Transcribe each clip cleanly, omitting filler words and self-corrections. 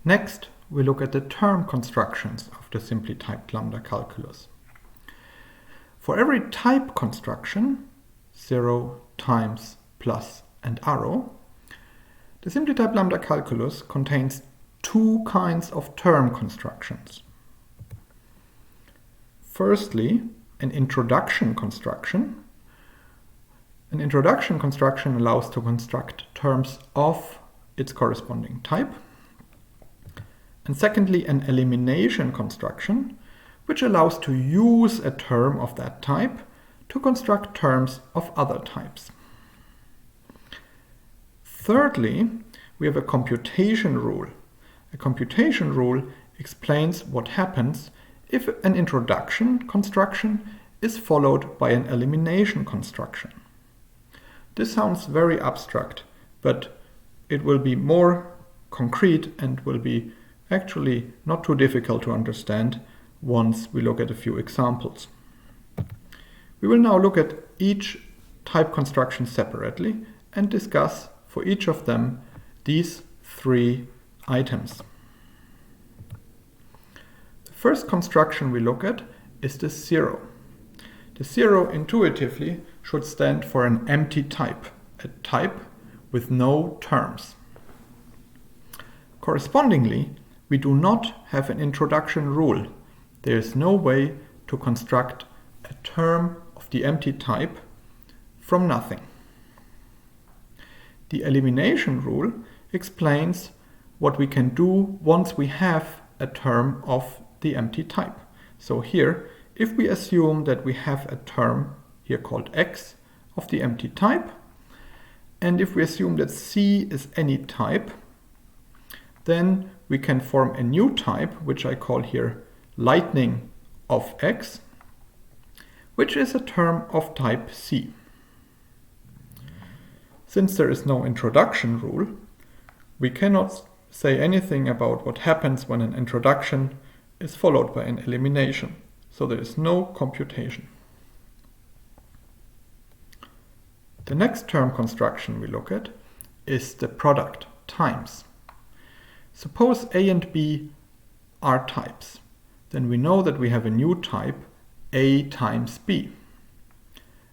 Next, we look at the term constructions of the simply typed lambda calculus. For every type construction, 0, times, plus, and arrow, the simply typed lambda calculus contains two kinds of term constructions. Firstly, an introduction construction. An introduction construction allows to construct terms of its corresponding type. And secondly, an elimination construction, which allows to use a term of that type to construct terms of other types. Thirdly, we have a computation rule. A computation rule explains what happens if an introduction construction is followed by an elimination construction. This sounds very abstract, but it will be more concrete and will be actually not too difficult to understand once we look at a few examples. We will now look at each type construction separately and discuss for each of them these three items. The first construction we look at is the 0. The 0 intuitively should stand for an empty type, a type with no terms. Correspondingly, we do not have an introduction rule. There is no way to construct a term of the empty type from nothing. The elimination rule explains what we can do once we have a term of the empty type. So here, if we assume that we have a term here called x of the empty type, and if we assume that C is any type, then we can form a new type, which I call here lightning of x, which is a term of type C. Since there is no introduction rule, we cannot say anything about what happens when an introduction is followed by an elimination. So there is no computation. The next term construction we look at is the product times. Suppose A and B are types. Then we know that we have a new type, A times B.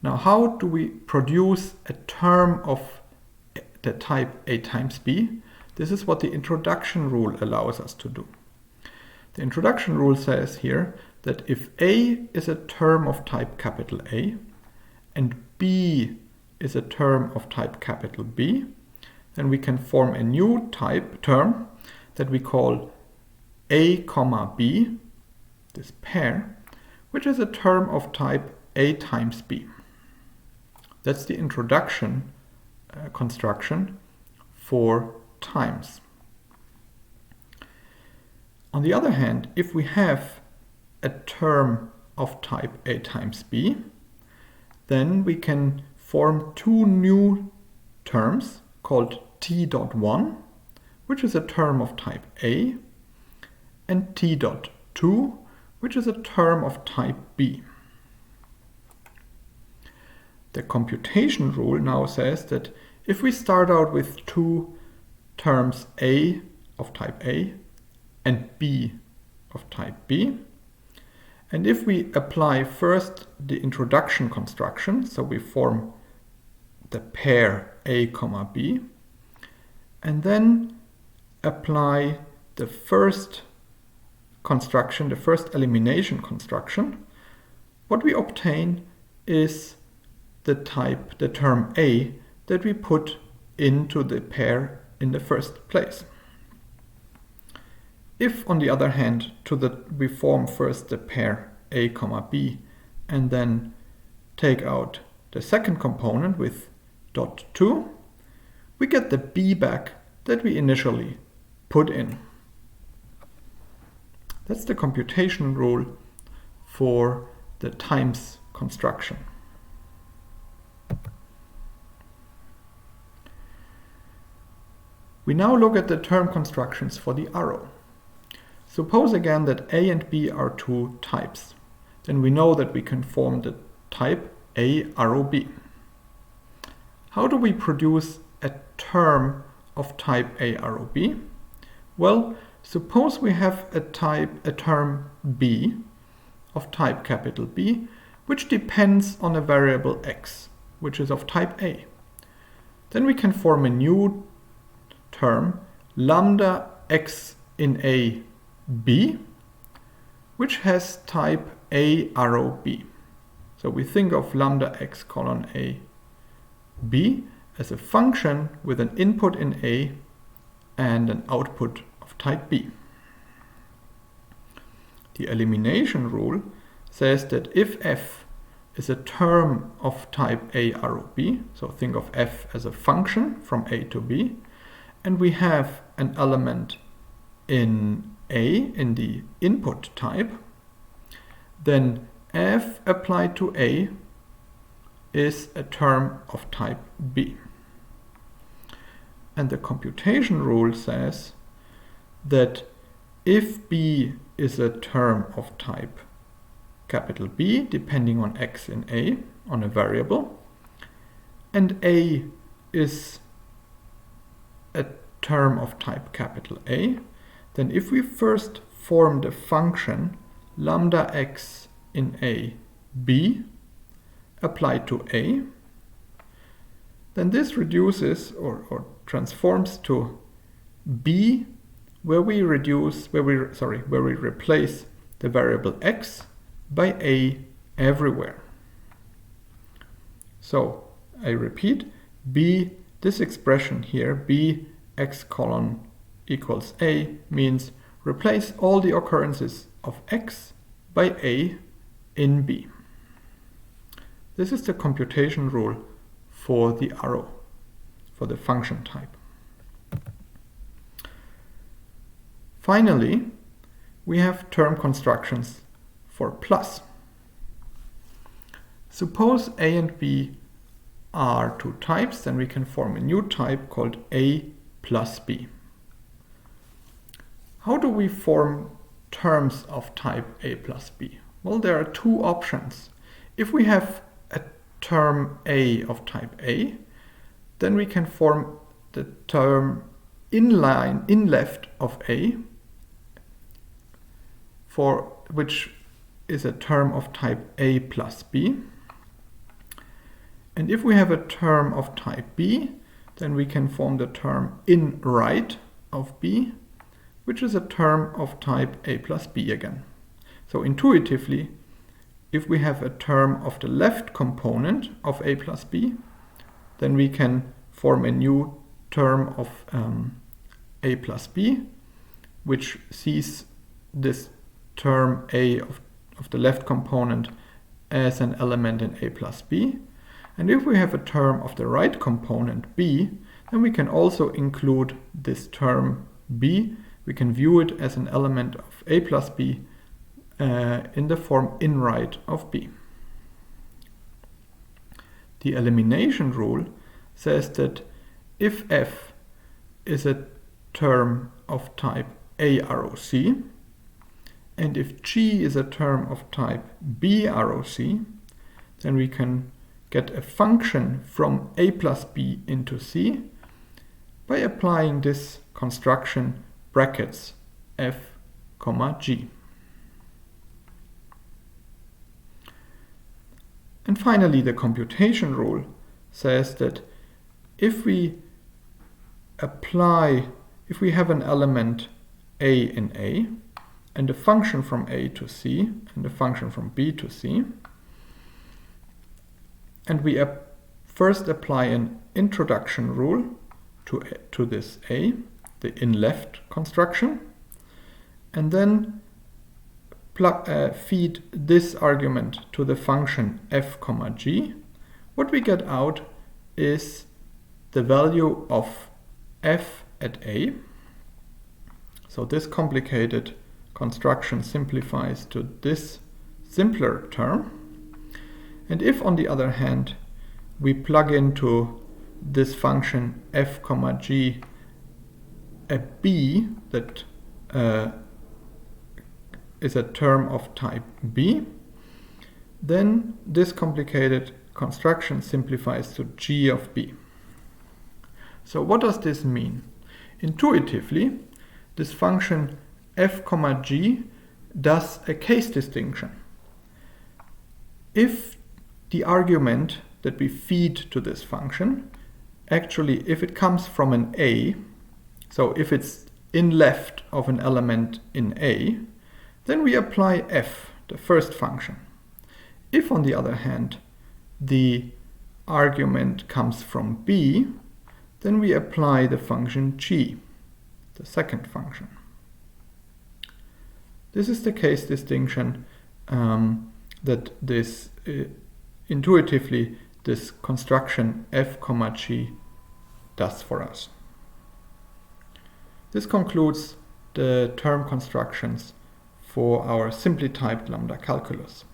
Now, how do we produce a term of the type A times B? This is what the introduction rule allows us to do. The introduction rule says here that if A is a term of type capital A and B is a term of type capital B, then we can form a new term that we call A comma B, this pair, which is a term of type A times B. That's the introduction construction for times. On the other hand, if we have a term of type A times B, then we can form two new terms called T.1, which is a term of type A, and T.2, which is a term of type B. The computation rule now says that if we start out with two terms A of type A and B of type B, and if we apply first the introduction construction, so we form the pair A comma B, and then apply the first construction, the first elimination construction, what we obtain is the term A that we put into the pair in the first place. If, on the other hand, we form first the pair A comma B and then take out the second component with dot 2, we get the B back that we initially put in. That's the computation rule for the times construction. We now look at the term constructions for the arrow. Suppose again that A and B are two types. Then we know that we can form the type A arrow B. How do we produce a term of type A arrow B? Well, suppose we have a term b of type capital B, which depends on a variable x, which is of type A. Then we can form a new term, lambda x in A B, which has type A arrow B. So we think of lambda x colon A B as a function with an input in A and an output of type B. The elimination rule says that if f is a term of type A arrow B, so think of f as a function from A to B, and we have an element in A in the input type, then f applied to A is a term of type B. And the computation rule says that if B is a term of type capital B, depending on x in A, on a variable, and A is a term of type capital A, then if we first form the function lambda x in A B applied to A, then this reduces or transforms to B, where we replace the variable x by A everywhere. So I repeat, B, this expression here, B x colon equals A, means replace all the occurrences of x by A in B. This is the computation rule for the arrow, for the function type. Finally, we have term constructions for plus. Suppose A and B are two types, then we can form a new type called A plus B. How do we form terms of type A plus B? Well, there are two options. If we have a term A of type A, then we can form the term in left of A, for which is a term of type A plus B. And if we have a term of type B, then we can form the term in right of B, which is a term of type A plus B again. So intuitively, if we have a term of the left component of A plus B, then we can form a new term of A plus B, which sees this term A of the left component as an element in A plus B. And if we have a term of the right component B, then we can also include this term B. We can view it as an element of A plus B in the form in right of B. The elimination rule says that if f is a term of type A arrow C, and if G is a term of type B arrow C, then we can get a function from A plus B into C by applying this construction brackets f, G. And finally, the computation rule says that if we have an element A in A, and a function from A to C, and a function from B to C, and we first apply an introduction rule to this A, the in left construction, and then feed this argument to the function f, G, what we get out is the value of f at A. So this complicated construction simplifies to this simpler term. And if, on the other hand, we plug into this function f, G a B that is a term of type B, then this complicated construction simplifies to G of B. So what does this mean? Intuitively, this function f comma g does a case distinction. If the argument that we feed to this function, actually if it comes from an A, so if it's in left of an element in A, then we apply f, the first function. If on the other hand the argument comes from B, then we apply the function g, the second function. This is the case distinction that this intuitively this construction f comma g does for us. This concludes the term constructions for our simply typed lambda calculus.